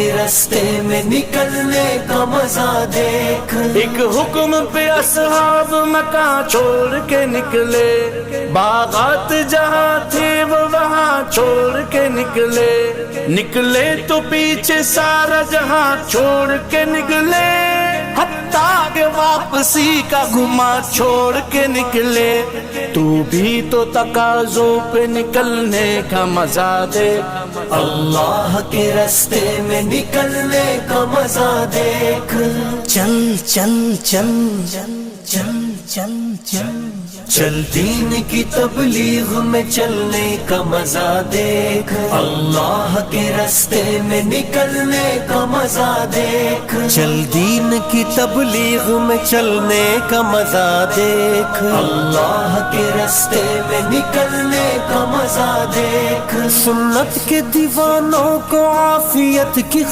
کے راستے میں نکلنے کا مزہ دیکھ۔ ایک حکم پہ اصحاب مکہ چھوڑ کے نکلے، باغات جہاں تھے وہ وہاں چھوڑ کے نکلے، نکلے تو پیچھے سارا جہاں چھوڑ کے نکلے، حتیٰ کہ واپسی کا گما چھوڑ کے نکلے۔ تو بھی تو تقاضوں پہ نکلنے کا مزہ دے، اللہ کے راستے میں نکلنے کا مزہ دیکھ۔ چل چل چل چل چل چل چل دین کی تبلیغ میں چلنے کا مزہ دیکھ، اللہ کے راستے میں نکلنے کا مزہ دیکھ۔ چل دین کی تبلیغ میں چلنے کا مزہ دیکھ، اللہ کے راستے میں نکلنے کا مزہ دیکھ۔ سنت کے دیوانوں کو عافیت کی